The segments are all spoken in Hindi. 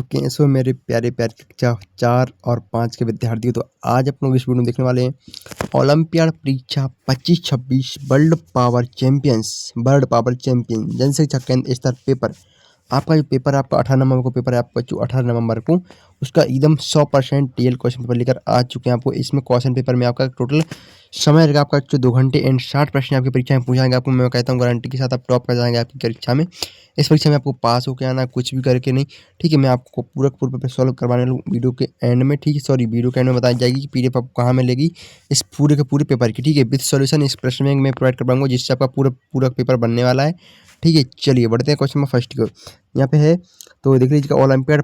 तो कैसे हो मेरे प्यारे प्यारे कक्षा 4 और 5 के विद्यार्थियों। तो आज अपन लोग इस वीडियो में देखने वाले हैं ओलंपियाड परीक्षा 25-26 वर्ल्ड पावर चैंपियन जनशिक्षा केंद्र स्तर पेपर। आपका जो पेपर है, आपका 18 नवंबर को पेपर है, आपका जो 18 नवंबर को उसका एकदम 100% टीएल क्वेश्चन पेपर लेकर आ चुके हैं आपको। इसमें क्वेश्चन पेपर में आपका टोटल समय रहेगा आपका जो 2 घंटे एंड 60 प्रश्न आपकी परीक्षा में पूछाएंगे आपको। मैं कहता हूँ गारंटी के साथ आप टॉप कर जाएंगे आपकी परीक्षा में। इस परीक्षा में आपको पास होकर आना, कुछ भी करके नहीं, ठीक है। मैं आपको पूरा पेपर सॉल्व करवाने लूँ वीडियो के एंड में, ठीक है। सॉरी, वीडियो के एंड में बताई जाएगी कि पीडीएफ आपको कहाँ मिलेगी इस पूरे के पूरे पेपर की, ठीक है। विद सॉल्यूशन इस प्रश्न में मैं प्रोवाइड करवाऊंगा, जिससे आपका पूरा पेपर बनने वाला है, ठीक है। चलिए बढ़ते हैं क्वेश्चन नंबर फर्स्ट की ओर। यहाँ पे है तो देख लीजिएगा, ओलंपियाड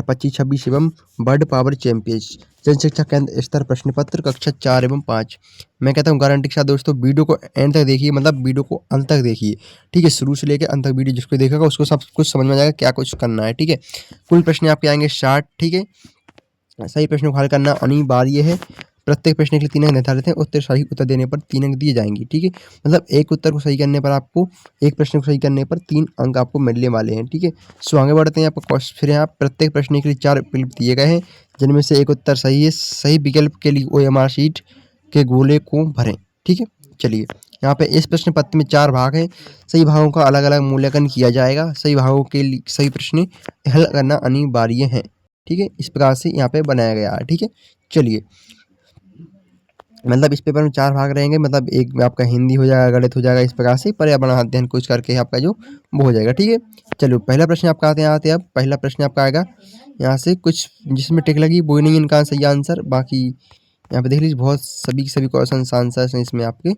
25-26 एवं वर्ल्ड पावर चैंपियंस जनशिक्षा केंद्र स्तर प्रश्न पत्र कक्षा 4 एवं 5। मैं कहता हूँ गारंटी के साथ दोस्तों वीडियो को एंड तक देखिए, मतलब वीडियो को अंत तक देखिए, ठीक है। शुरू से लेकर अंत तक वीडियो जिसको देखेगा उसको सब कुछ समझ में आ जाएगा क्या कुछ करना है, ठीक है। कुल प्रश्न आपके आएंगे 60, ठीक है। सही प्रश्न को हल करना अनिवार्य है। प्रत्येक प्रश्न के लिए 3 अंक निर्धारित हैं। उत्तर सही उत्तर देने पर 3 अंक दिए जाएंगे, ठीक है। मतलब एक उत्तर को सही करने पर आपको, एक प्रश्न को सही करने पर 3 अंक आपको मिलने वाले हैं, ठीक है। सो आगे बढ़ते हैं। आपको क्वेश्चन फिर यहाँ प्रत्येक प्रश्न के लिए 4 विकल्प दिए गए हैं, जिनमें से एक उत्तर सही है। सही विकल्प के लिए OMR शीट के गोले को भरें, ठीक है। चलिए यहाँ पे इस प्रश्न पत्र में 4 भाग हैं। सही भागों का अलग अलग मूल्यांकन किया जाएगा। सही भागों के लिए सही प्रश्न हल करना अनिवार्य है, ठीक है। इस प्रकार से यहाँ पे बनाया गया है, ठीक है। चलिए, मतलब इस पेपर में 4 भाग रहेंगे, मतलब एक में आपका हिंदी हो जाएगा, गणित हो जाएगा, इस प्रकार से पर्यावरण अध्ययन कुछ करके आपका जो वो हो जाएगा, ठीक है। चलो पहला प्रश्न आपका आते हैं अब पहला प्रश्न आपका आएगा यहाँ से, कुछ जिसमें टिक लगी वो नहीं इनका सही आंसर, बाकी यहाँ पे देख लीजिए बहुत सभी क्वेश्चन आंसर हैं इसमें आपके।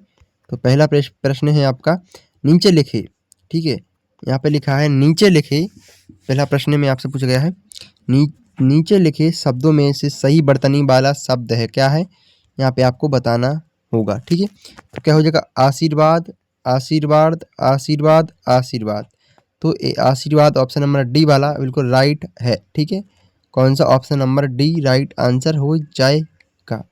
तो पहला प्रश्न है आपका, नीचे लिखे, ठीक है। यहाँ पे लिखा है नीचे लिखे, पहला प्रश्न में आपसे पूछा गया है नीचे लिखे शब्दों में से सही वर्तनी वाला शब्द है क्या है, यहाँ पे आपको बताना होगा, ठीक है। तो क्या हो जाएगा, आशीर्वाद आशीर्वाद आशीर्वाद आशीर्वाद। तो आशीर्वाद ऑप्शन नंबर डी वाला बिल्कुल राइट है, ठीक है। कौन सा, option number D right answer हो जाएगा।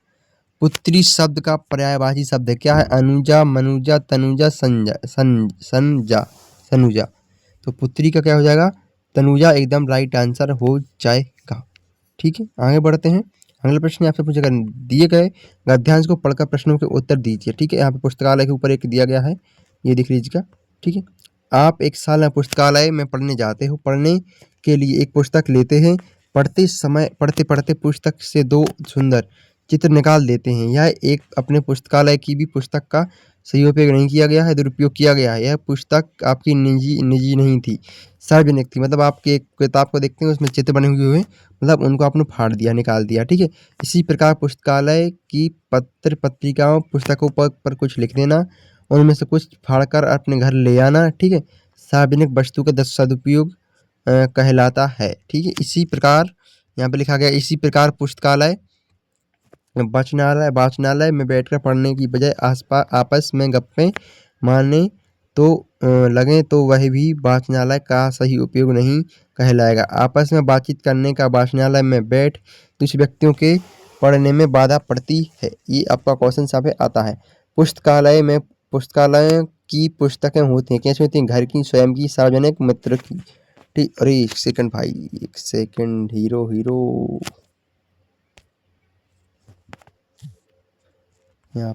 पुत्री शब्द का पर्यायवाची शब्द है क्या है, अनुजा मनुजा तनुजा सनुजा। तो पुत्री का क्या हो जाएगा, तनुजा एकदम राइट आंसर हो जाएगा, ठीक है। आगे बढ़ते हैं। अगला प्रश्न आपसे पूछेगा, दिए गए गद्यांश को पढ़कर प्रश्नों के उत्तर दीजिए, ठीक है। यहाँ पे पुस्तकालय के ऊपर एक दिया गया है, ये देख लीजिएगा, ठीक है। आप एक साल में पुस्तकालय में पढ़ने जाते हो, पढ़ने के लिए एक पुस्तक लेते हैं, पढ़ते समय पढ़ते पढ़ते पुस्तक से 2 सुंदर चित्र निकाल देते हैं। यह एक अपने पुस्तकालय की भी पुस्तक का सही उपयोग नहीं किया गया है, दुरुपयोग किया गया है। यह पुस्तक आपकी निजी नहीं थी, सार्वजनिक थी। मतलब आपकी एक किताब को देखते हैं उसमें चित्र बने हुए हैं, मतलब उनको आपने फाड़ दिया, निकाल दिया, ठीक है। इसी प्रकार पुस्तकालय की पत्र पत्रिकाओं पुस्तकों पर कुछ लिख देना, उनमें से कुछ फाड़कर अपने घर ले आना, ठीक है, सार्वजनिक वस्तु का सदुपयोग कहलाता है, ठीक है। इसी प्रकार यहाँ पे लिखा गया, इसी प्रकार पुस्तकालय वाचनालय में बैठकर पढ़ने की बजाय आपस में गप्पे मारने तो लगे तो वह भी वाचनालय का सही उपयोग नहीं कहलाएगा। आपस में बातचीत करने का वाचनालय में बैठ दूसरे व्यक्तियों के पढ़ने में बाधा पड़ती है। ये आपका क्वेश्चन यहाँ पे आता है। पुस्तकालय की पुस्तकें होती हैं, कैसे होती हैं, घर की, स्वयं की, सार्वजनिक, मित्र की, ठीक। अरे एक सेकंड भाई, एक सेकंड, हीरो यहाँ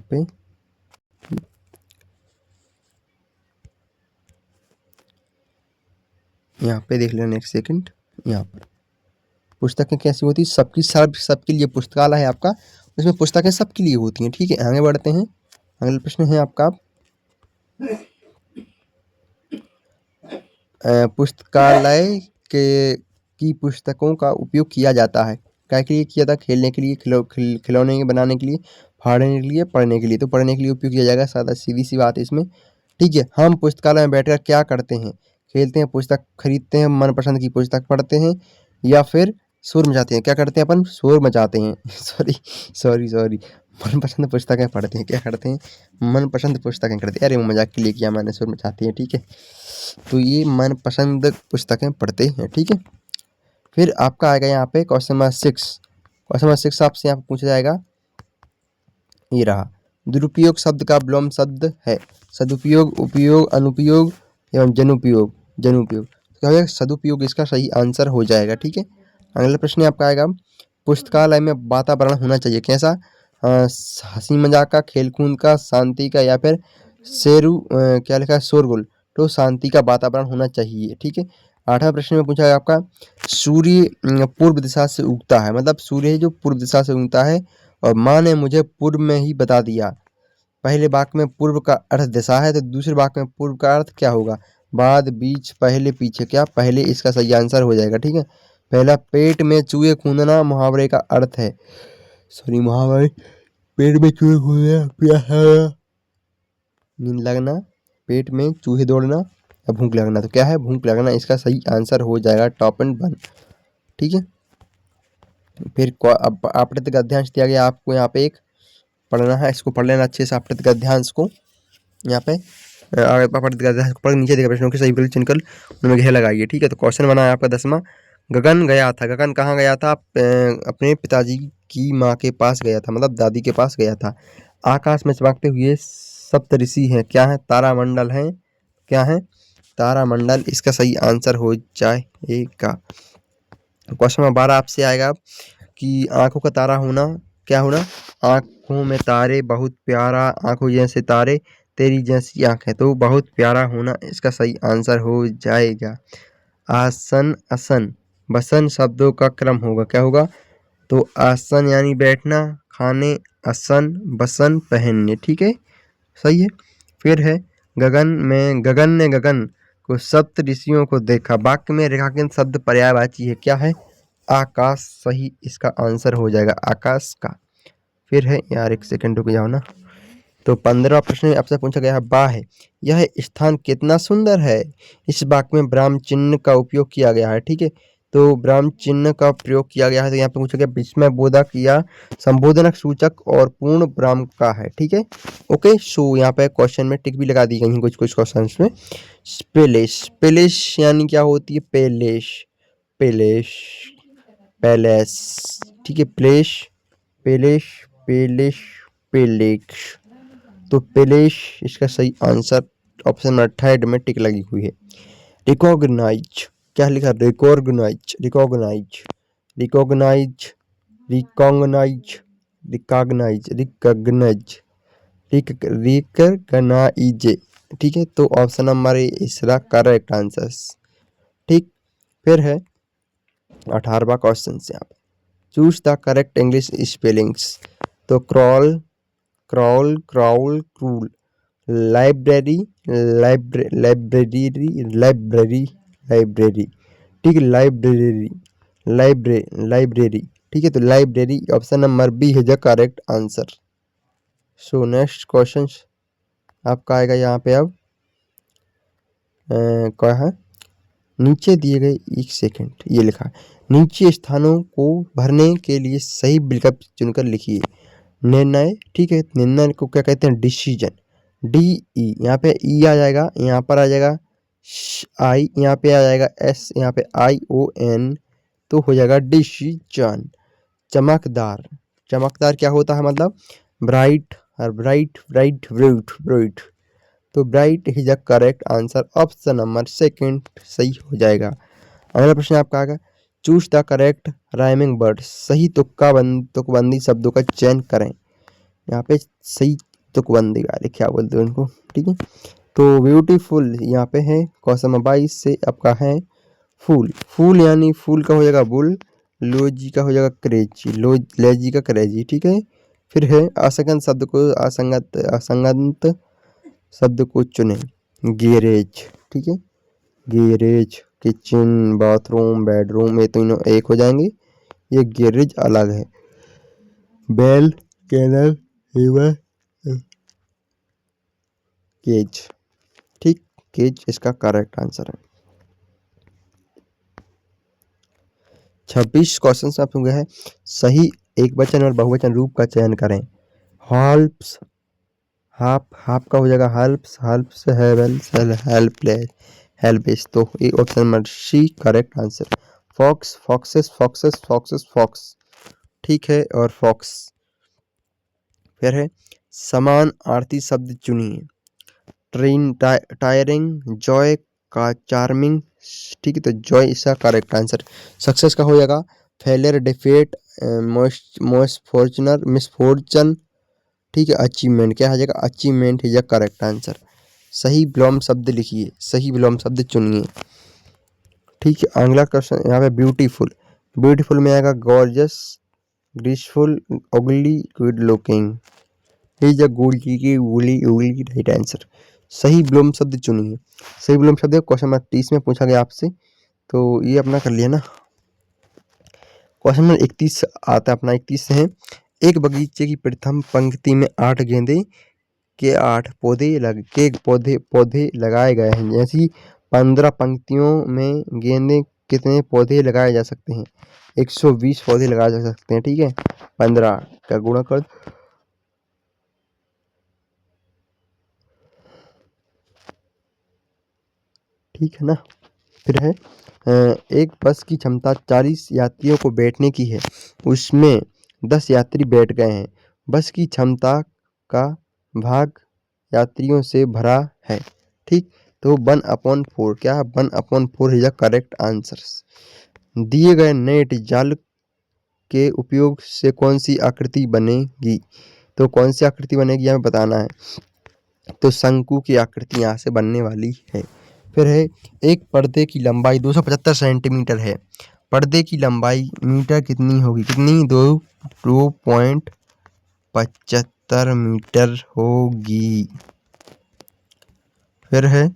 पे देख लेना एक सेकंड। यहाँ पर पुस्तकें कैसी होती है, सबके लिए पुस्तकालय है आपका, उसमें पुस्तकें सबके लिए होती हैं, ठीक है। आगे बढ़ते हैं। अगला प्रश्न है आपका, पुस्तकालय की पुस्तकों का उपयोग किया जाता है, क्या के लिए किया था, खेलने के लिए, खिलौने बनाने के लिए, फाड़ने के लिए, पढ़ने के लिए। तो पढ़ने के लिए उपयोग किया जाएगा, सादा सीधी सी बात है इसमें, ठीक है। हम पुस्तकालय में बैठकर क्या करते हैं, खेलते हैं, पुस्तक खरीदते हैं, मनपसंद की पुस्तक पढ़ते हैं, या फिर शोर मचाते हैं। क्या करते हैं अपन, शोर मचाते हैं सॉरी मनपसंद पुस्तकें पढ़ते हैं, क्या करते हैं, मनपसंद पुस्तकें करते हैं। अरे मजाक के लिए किया मैंने, शोर मचाते हैं, ठीक है। तो ये मनपसंद पुस्तकें पढ़ते हैं, ठीक है। फिर आपका आएगा यहाँ पे क्वेश्चन नंबर 6 आपसे यहाँ पे पूछा जाएगा, ये रहा, दुरुपयोग शब्द का विलोम शब्द है, सदुपयोग, उपयोग, अनुपयोग एवं जनुपयोग। क्या हो जाएगा, सदुपयोग इसका सही आंसर हो जाएगा। ठीक है, अगला प्रश्न आपका आएगा, पुस्तकालय में वातावरण होना चाहिए कैसा? हंसी मजाक का, खेल कूद का, शांति का, या फिर क्या लिखा है, शोरगुल। तो शांति का वातावरण होना चाहिए। ठीक है, 8वां प्रश्न में पूछा है आपका, सूर्य पूर्व दिशा से उगता है, मतलब सूर्य जो पूर्व दिशा से उगता है और माँ ने मुझे पूर्व में ही बता दिया। पहले वाक्य में पूर्व का अर्थ दिशा है, तो दूसरे वाक्य में पूर्व का अर्थ क्या होगा? बाद, बीच, पहले, पीछे। क्या पहले इसका सही आंसर हो जाएगा। ठीक है, पहला, पेट में चूहे कूदना मुहावरे का अर्थ है। सॉरी, मुहावरे, पेट में चूहे कूदना, प्यास नींद लगना, पेट में चूहे दौड़ना, या भूख लगना। तो क्या है, भूख लगना इसका सही आंसर हो जाएगा, टॉप एंड वन। ठीक है, फिर आपतन गद्यांश दिया गया आपको, यहाँ पे एक पढ़ना है, इसको पढ़ लेना अच्छे से आपतन गद्यांश को। यहाँ पे आपतन गद्यांश को पढ़, नीचे दिए प्रश्नों के सही विकल्प चुनकर उनमें घेर लगाइए। ठीक है, तो क्वेश्चन बना है आपका 10वां, गगन गया था। गगन कहाँ गया था? अपने पिताजी की माँ के पास गया था, मतलब दादी के पास गया था। आकाश में चमकते हुए सप्तऋषि हैं, क्या है? तारामंडल है। क्या है? तारामंडल इसका सही आंसर हो जाएगा। क्वेश्चन नंबर 12 आपसे आएगा कि आंखों का तारा होना क्या होना? आंखों में तारे, बहुत प्यारा, आंखों जैसे तारे, तेरी जैसी आंखें। तो बहुत प्यारा होना इसका सही आंसर हो जाएगा। आसन, असन, बसन शब्दों का क्रम होगा, क्या होगा? तो आसन यानी बैठना, खाने, असन, बसन पहनने। ठीक है, सही है। फिर है, गगन में, गगन ने गगन को सप्त ऋषियों को देखा। वाक्य में रेखांकित शब्द पर्यायवाची है, क्या है? आकाश सही इसका आंसर हो जाएगा, आकाश का। फिर है, यार एक सेकंड रुक जाओ ना। तो 15वां प्रश्न आपसे पूछा गया है, बा है, यह स्थान कितना सुंदर है। इस वाक्य में ब्राह्म चिन्ह का उपयोग किया गया है। ठीक है, तो ब्राह्म चिन्ह का प्रयोग किया गया है, तो यहाँ पे पूछा गया विस्मय बोधक या संबोधनक सूचक और पूर्ण ब्राह्म का है। ठीक है, ओके। सो यहाँ पे क्वेश्चन में टिक भी लगा दी गई है कुछ कुछ क्वेश्चन में। पेलेस, पेलेस यानी क्या होती है? Palace, palace, palace. ठीक है, प्लेस, पेलेस, पेलेस, पेलेक्स। तो पेलेस इसका सही आंसर ऑप्शन नंबर 3 में टिक लगी हुई है। रिकॉग्नाइज, क्या लिखा? Recognise, recognise, recognise, recognise, recognise, recognise, recognise. ठीक है, तो ऑप्शन नंबर इसका करेक्ट आंसर। ठीक, फिर है 18वां क्वेश्चन से आप choose the correct English spellings. तो crawl, crawl, crowl, crool, library, library, library, library. ठीक है, लाइब्रेरी, लाइब्रेरी। ठीक है, तो लाइब्रेरी ऑप्शन नंबर बी है the correct answer. So next question आपका आएगा यहाँ पे अब क्या है, नीचे दिए गए, एक सेकंड, ये लिखा है, नीचे स्थानों को भरने के लिए सही विकल्प चुनकर लिखिए। निर्णय, ठीक है, निर्णय को क्या कहते हैं? डिसीजन, डी ई, यहाँ पे ई आ जाएगा, यहाँ पर आ जाएगा आई, यहाँ पे आ जाएगा एस, यहाँ पे आई ओ एन, तो हो जाएगा डिसीजन। चमकदार, चमकदार क्या होता है? मतलब ब्राइट, और ब्राइट, ब्राइट, ब्राइट, ब्राइट। तो bright is the correct answer, option number 2 सही हो जाएगा। अगला प्रश्न आपका आएगा, choose the correct rhyming word, सही तुकबंदी शब्दों का चयन करें। यहाँ पे सही तुकबंदी वाले क्या बोलते हैं उनको। ठीक है, तो ब्यूटीफुल यहाँ पे है, क्वेश्चन नंबर 22 से आपका है फूल, फूल यानी फूल का हो जाएगा बुल, लोजी का हो जाएगा क्रेजी, लेजी का क्रेजी। ठीक है, फिर है असंगत शब्द को, असंगत शब्द को चुने। गैरेज, ठीक है, गैरेज, किचन, बाथरूम, बेडरूम, ये तीनों एक हो जाएंगे, ये गैरेज अलग है। Bell, canal, river, cage. ठीक, केज इसका करेक्ट आंसर है। 26 क्वेश्चन आप होंगे है, सही एक वचन और बहुवचन रूप का चयन करें। हेल्प्स, हाफ, हाफ का हो जाएगा helps, helps, helps, helpless, helpless. तो ये option number C correct answer. Fox, foxes, foxes, foxes, fox. ठीक है, और फॉक्स। फिर है समान आरती शब्द चुनिए। ट्रेन, टायरिंग, जॉय, का चार्मिंग, ठीक है। तो जॉय इसका करेक्ट आंसर। सक्सेस का हो जाएगा फेलियर, डिफीट, मोस्ट फॉर्चुनर, मिसफॉर्चन, ठीक है। अचीवमेंट क्या हो जाएगा, achievement is the correct answer. सही विलोम शब्द लिखिए, सही विलोम शब्द चुनिए, ठीक है। अगला क्वेश्चन यहाँ पे ब्यूटीफुल, ब्यूटीफुल में आएगा gorgeous, graceful, ugly, good looking, is a गोली की उगली उगली राइट आंसर। सही विलोम शब्द चुनिए, सही विलोम शब्द क्वेश्चन नंबर 30 में पूछा गया आपसे, तो ये अपना कर लिया ना। क्वेश्चन नंबर 31 आता है अपना, 31 है। एक बगीचे की प्रथम पंक्ति में 8 गेंदे के 8 पौधे लगाए गए हैं, जैसी 15 पंक्तियों में गेंदे कितने पौधे लगाए जा सकते हैं। 120 पौधे लगाए जा सकते हैं, ठीक है। 15 का गुणा कर, ठीक है ना। फिर है एक बस की क्षमता 40 यात्रियों को बैठने की है, उसमें 10 यात्री बैठ गए हैं, बस की क्षमता का भाग यात्रियों से भरा है, ठीक। तो 1/4 क्या है, 1/4 इज द करेक्ट आंसर। दिए गए नेट जाल के उपयोग से कौन सी आकृति बनेगी, तो कौन सी आकृति बनेगी हमें बताना है। तो शंकु की आकृति यहाँ से बनने वाली है। फिर है एक पर्दे की लंबाई 275 सेंटीमीटर है, पर्दे की लंबाई मीटर कितनी होगी, कितनी, 2.75 मीटर होगी। फिर है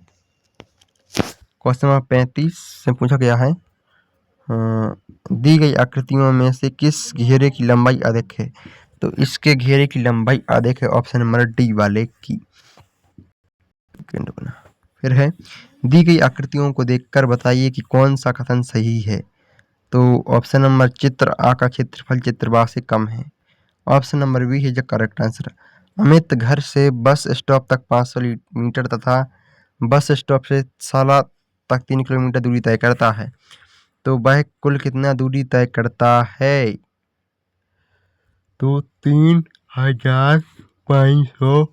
क्वेश्चन नंबर 35 से पूछा गया है, दी गई आकृतियों में से किस घेरे की लंबाई अधिक है, तो इसके घेरे की लंबाई अधिक है ऑप्शन नंबर डी वाले की। फिर है दी गई आकृतियों को देखकर बताइए कि कौन सा कथन सही है, तो ऑप्शन नंबर चित्र आ का क्षेत्रफल चित्र बा से कम है, ऑप्शन नंबर बी है जो करेक्ट आंसर। अमित घर से बस स्टॉप तक 500 मीटर तथा बस स्टॉप से साला तक 3 किलोमीटर दूरी तय करता है, तो वह कुल कितना दूरी तय करता है, तो 3500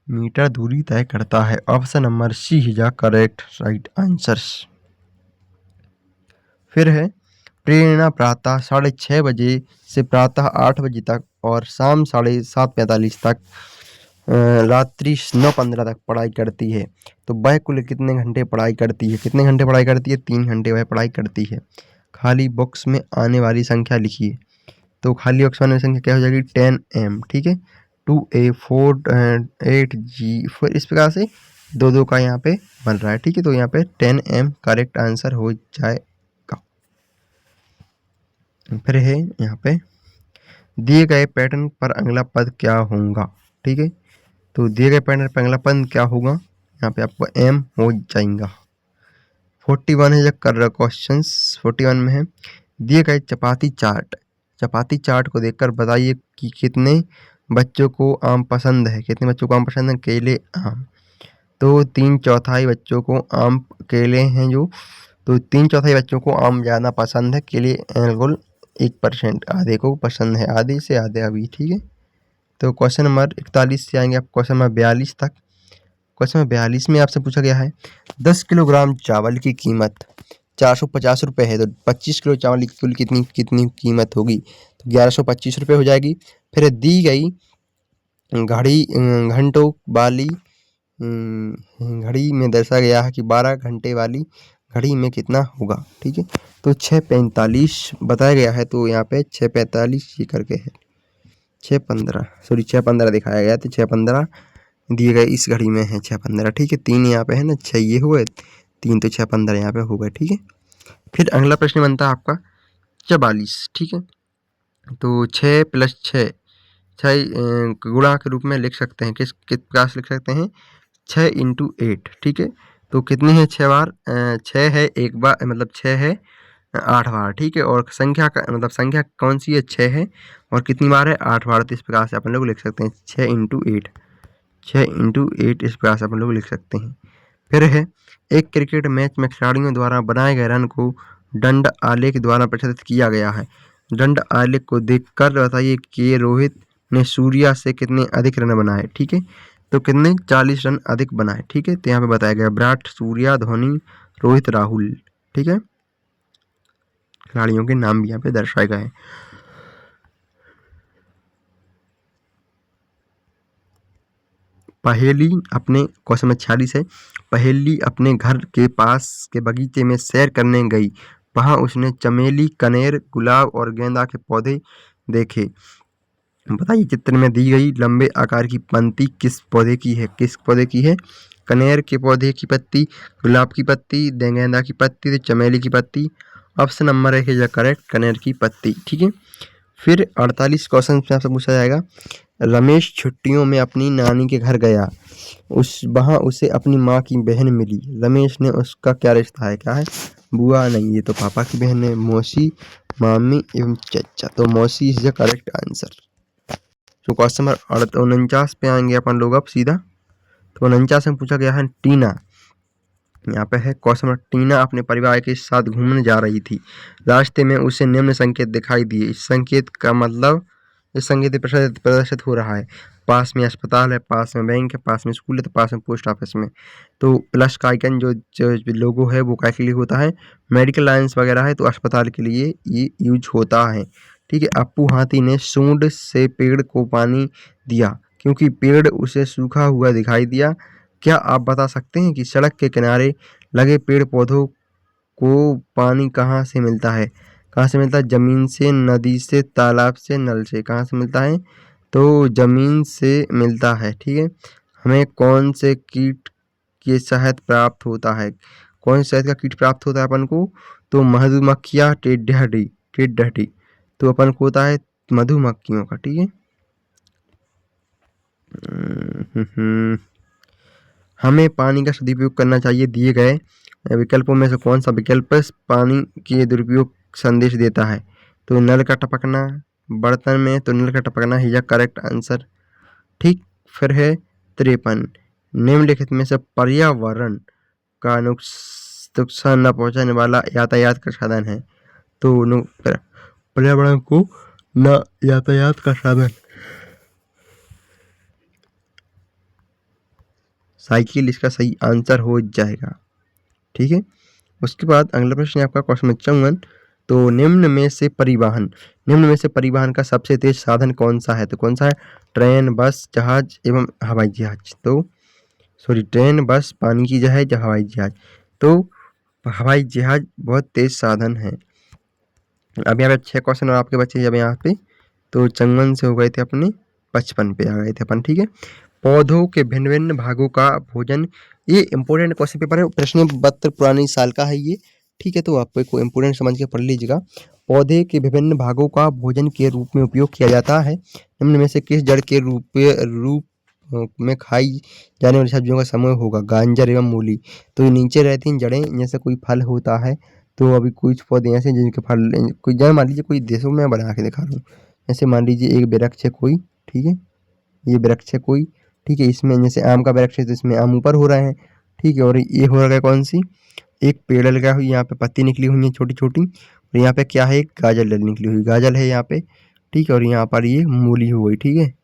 मीटर दूरी तय करता है, option number C is the correct right answer. फिर है प्रेरणा प्रातः 6:30 बजे से प्रातः 8 बजे तक और शाम 7:45 तक रात्रि 9:15 तक पढ़ाई करती है, तो वह कुल कितने घंटे पढ़ाई करती है, कितने घंटे पढ़ाई करती है, 3 घंटे वह पढ़ाई करती है। खाली बॉक्स में आने वाली संख्या लिखिए, तो खाली बॉक्स में आने वाली संख्या क्या हो जाएगी, 10m, ठीक है। 2a 4 8g, फिर इस प्रकार से 2 का यहाँ पे बन रहा है, ठीक है। तो यहाँ पे 10m करेक्ट आंसर हो जाएगा। फिर है यहाँ पे दिए गए पैटर्न पर अगला पद क्या होगा, ठीक है। तो दिए गए पैटर्न पर अगला पद क्या होगा, यहाँ पे आपको m हो जाएगा। 41 है जब कर रहा क्वेश्चन, 41 में है दिए गए चपाती चार्ट को देखकर बताइए कि कितने बच्चों को आम पसंद है, कितने बच्चों को आम पसंद है, केले आम, तो 3/4 बच्चों को आम केले हैं जो, तो 3/4 बच्चों को आम ज़्यादा पसंद है, केले बिल्कुल 1% आधे को पसंद है, आधे से आधे अभी, ठीक है। तो क्वेश्चन नंबर 41 से आएंगे आप क्वेश्चन नंबर 42 तक। क्वेश्चन नंबर 42 में आपसे पूछा गया है 10 किलोग्राम चावल की कीमत 450 रुपये है, तो 25 किलो चावल की कुल कितनी कितनी कीमत होगी, तो 1125 रुपये हो जाएगी। फिर दी गई घंटों वाली घड़ी में दर्शाया गया है कि 12 घंटे वाली घड़ी में कितना होगा, ठीक है। तो 6:45 बताया गया है, तो यहाँ पे 6:45 ये करके है, 6:15 दिखाया गया, तो 6:15 दिए गए इस घड़ी में है 6:15, ठीक है। 3 यहाँ पे है ना, 6 ये हुए, 3 तो 6:15 यहाँ पे हो गए, ठीक है। फिर अगला प्रश्न बनता है आपका 44, ठीक है। तो 6 + 6 गुणा के रूप में लिख सकते हैं, किस प्रकार से लिख सकते हैं, 6 × 8, ठीक है। तो कितनी है 6 बार, 6 है एक बार, मतलब 6 है 8 बार, ठीक है। और संख्या का मतलब संख्या कौन सी है, 6 है, और कितनी बार है, 8 बार। तो इस प्रकार से अपन लोग लिख सकते हैं 6 × 8, 6 × 8 इस प्रकार से अपन लोग लिख सकते हैं। फिर है एक क्रिकेट मैच में खिलाड़ियों द्वारा बनाए गए रन को दंड आलेख द्वारा प्रदर्शित किया गया है, दंड आलेख को देखकर बताइए कि रोहित ने सूर्या से कितने अधिक रन बनाए, ठीक है। तो कितने 40 रन अधिक बनाए। ठीक है, तो यहाँ पे बताया गया विराट, सूर्या, धोनी, रोहित, राहुल। ठीक है, खिलाड़ियों के नाम भी यहाँ पे दर्शाए गए हैं। पहेली अपने क्वेश्चन नंबर 46 है। पहेली अपने घर के पास के बगीचे में सैर करने गई। वहां उसने चमेली, कनेर, गुलाब और गेंदा के पौधे देखे। बताइए चित्र में दी गई लंबे आकार की पंक्ति किस पौधे की है। किस पौधे की है? कनेर के पौधे की पत्ती, गुलाब की पत्ती, गेंदा की पत्ती, तो चमेली की पत्ती। ऑप्शन नंबर है करेक्ट, कनेर की पत्ती। ठीक है, फिर 48 क्वेश्चन में आपसे पूछा जाएगा। रमेश छुट्टियों में अपनी नानी के घर गया। वहां उसे अपनी माँ की बहन मिली। रमेश ने उसका क्या रिश्ता है? क्या है? बुआ नहीं, ये तो पापा की बहन है। मौसी, मामी एवं चचा, तो मौसी इज द करेक्ट आंसर। तो क्वेश्चन नंबर 49 पे आएंगे अपन लोग अब सीधा। तो 49 में पूछा गया है टीना, यहाँ पे है क्वेश्चन नंबर। टीना अपने परिवार के साथ घूमने जा रही थी। रास्ते में उसे निम्न संकेत दिखाई दिए। इस संकेत का मतलब, इस संकेत प्रदर्शित हो रहा है। पास में अस्पताल है, पास में बैंक है, पास में स्कूल है, तो पास में पोस्ट ऑफिस में। तो प्लस का आइकन जो लोगो है वो क्या के लिए होता है? मेडिकल लाइन्स वगैरह है तो अस्पताल के लिए ये यूज होता है। ठीक है, अप्पू हाथी ने सूंड से पेड़ को पानी दिया क्योंकि पेड़ उसे सूखा हुआ दिखाई दिया। क्या आप बता सकते हैं कि सड़क के किनारे लगे पेड़ पौधों को पानी कहाँ से मिलता है? कहाँ से मिलता है? जमीन से, नदी से, तालाब से, नल से। कहाँ से मिलता है? तो जमीन से मिलता है। ठीक है, हमें कौन से कीट के शहद प्राप्त होता है? कौन से शहद का कीट प्राप्त होता है अपन को? तो मधुमक्खियाँ, टेढ़ी टेढ़ी, तो अपन को होता है मधुमक्खियों का। ठीक है, हमें पानी का सदुपयोग करना चाहिए। दिए गए विकल्पों में से कौन सा विकल्प पानी के दुरुपयोग संदेश देता है? तो नल का टपकना, बर्तन में तो नल का टपकना ही करेक्ट आंसर। ठीक, फिर है 53, निम्नलिखित में से पर्यावरण का नुकसान न पहुंचाने वाला यातायात का साधन है। तो पर्यावरण को न यातायात का साधन, साइकिल इसका सही आंसर हो जाएगा। ठीक है, उसके बाद अगला प्रश्न है आपका क्वेश्चन नंबर 54। तो निम्न में से परिवहन का सबसे तेज साधन कौन सा है? तो कौन सा है? ट्रेन, बस, जहाज एवं हवाई जहाज। तो सॉरी, ट्रेन, बस, पानी की जहाज या हवाई जहाज। तो हवाई जहाज बहुत तेज साधन है। अब यहाँ पे 6 क्वेश्चन और आपके बच्चे जब यहाँ पे, तो 54 से हो गए थे अपने 55 पे आ गए थे अपन। ठीक है, पौधों के भिन्न भिन्न भागों का भोजन, ये इंपॉर्टेंट क्वेश्चन पेपर है, प्रश्न पत्र पुरानी साल का है ये। ठीक है, तो आप को इंपॉर्टेंट समझ के पढ़ लीजिएगा। पौधे के विभिन्न भागों का भोजन के रूप में उपयोग किया जाता है। निम्न में से किस जड़ के रूप में खाई जाने वाली सब्जियों का समूह होगा? गाजर एवं मूली। तो ये नीचे रहती हैं जड़ें, जैसे कोई फल होता है। तो अभी कुछ पौधे ऐसे हैं जिनके फल, कोई जैसे मान लीजिए कोई देशों में बना के दिखा रहा हूँ। जैसे मान लीजिए एक वृक्ष है कोई, ठीक है, ये वृक्ष है कोई, ठीक है, इसमें जैसे आम का वृक्ष है तो इसमें आम ऊपर हो रहे हैं। ठीक है, और ये हो रहा है कौन सी? एक पेड़ लगा हुई, यहाँ पे पत्ती निकली हुई है छोटी छोटी, और यहाँ पे क्या है? एक गाजर निकली हुई, गाजर है यहाँ पे। ठीक है, और यहाँ पर ये मूली हो गई। ठीक है,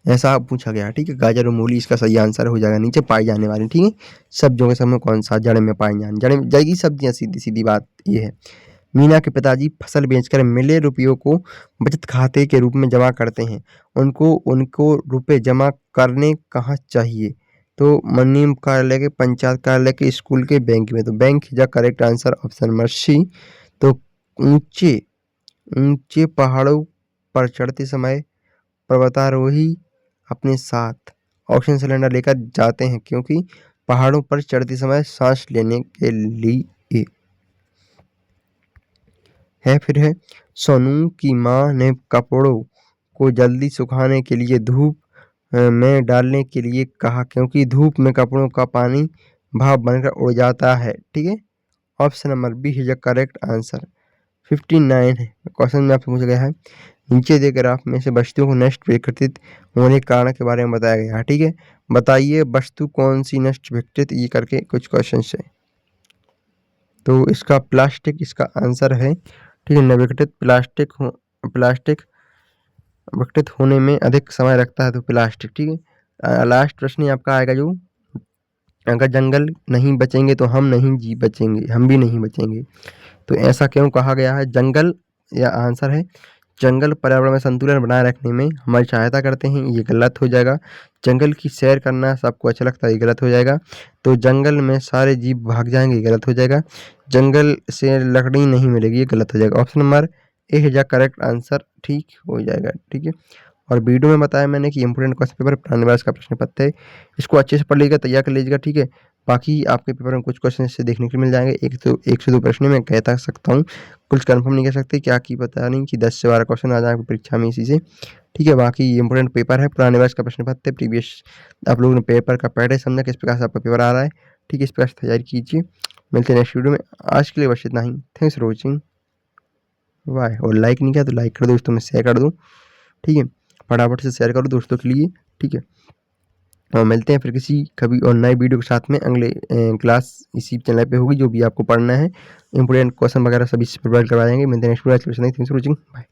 ऐसा पूछा गया। ठीक है, गाजर और मूली इसका सही आंसर हो जाएगा। नीचे पाई जाने वाली, ठीक है, सब्जियों के समय कौन सा? जड़ में पाई जड़ की सब्जियां, सीधी सीधी बात ये है। मीना के पिताजी फसल बेचकर मिले रुपयों को बचत खाते के रूप में जमा करते हैं। उनको उनको रुपए जमा करने कहाँ चाहिए? तो मंडी कार्यालय के, पंचायत कार्यालय के, स्कूल के, बैंक में। तो bank is the correct answer, option number C. तो ऊंचे ऊंचे पहाड़ों पर चढ़ते समय पर्वतारोही अपने साथ ऑक्सीजन सिलेंडर लेकर जाते हैं क्योंकि पहाड़ों पर चढ़ते समय सांस लेने के लिए है। फिर है, सोनू की माँ ने कपड़ों को जल्दी सुखाने के लिए धूप में डालने के लिए कहा क्योंकि धूप में कपड़ों का पानी भाप बनकर उड़ जाता है। ठीक है, option number B is the correct answer. 59 है क्वेश्चन में आपसे पूछा गया है। नीचे दे ग्राफ में से वस्तुओं को नष्ट विकृत होने के कारण के बारे में बताया गया है। ठीक है, बताइए वस्तु कौन सी नष्ट विकृत, ये करके कुछ क्वेश्चन है। तो इसका प्लास्टिक इसका आंसर है। ठीक है, नविकृत प्लास्टिक प्लास्टिक विघटित होने में अधिक समय लगता है तो प्लास्टिक। ठीक है, लास्ट प्रश्न ही आपका आएगा जो, अगर जंगल नहीं बचेंगे तो हम नहीं जी बचेंगे, हम भी नहीं बचेंगे। तो ऐसा क्यों कहा गया है? जंगल, या आंसर है जंगल पर्यावरण में संतुलन बनाए रखने में हमारी सहायता करते हैं, ये गलत हो जाएगा। जंगल की सैर करना सबको अच्छा लगता है, ये गलत हो जाएगा। तो जंगल में सारे जीव भाग जाएंगे, ये गलत हो जाएगा। जंगल से लकड़ी नहीं मिलेगी, ये गलत हो जाएगा। ऑप्शन नंबर ए है करेक्ट आंसर, ठीक हो जाएगा। ठीक है, और वीडियो में बताया मैंने कि इंपोर्टेंट क्वेश्चन पेपर पुराने का प्रश्न पत्र है, इसको अच्छे से पढ़ लीजिएगा, तैयार कर लीजिएगा। ठीक है, बाकी आपके पेपर में कुछ क्वेश्चन इससे देखने के लिए मिल जाएंगे। एक से दो प्रश्न में कहता सकता हूँ, कुछ कंफर्म नहीं कह सकते क्या की पता नहीं कि 10 से 12 क्वेश्चन आ जाएंगे परीक्षा में इसी से। ठीक है, बाकी इंपोर्टेंट पेपर है, पुराने वर्ष का प्रश्न पत्र, प्रीवियस आप लोगों ने पेपर का पैटर्न समझा किस प्रकार से आपका पेपर आ रहा है। ठीक है, इस प्रकार से तैयारी कीजिए। मिलते हैं नेक्स्ट वीडियो में, आज के लिए बस इतना ही। Thanks for watching, bye. और लाइक नहीं किया तो लाइक कर दो, दोस्तों में शेयर कर दो। ठीक है, फटाफट से शेयर करो दोस्तों के लिए। ठीक है, और मिलते हैं फिर किसी कभी और नए वीडियो के साथ में। अगले क्लास इसी चैनल पे होगी, जो भी आपको पढ़ना है, इंपोर्टेंट क्वेश्चन वगैरह सभी प्रोवाइड करवाएंगे। मिलते हैं next video, thanks for watching, bye.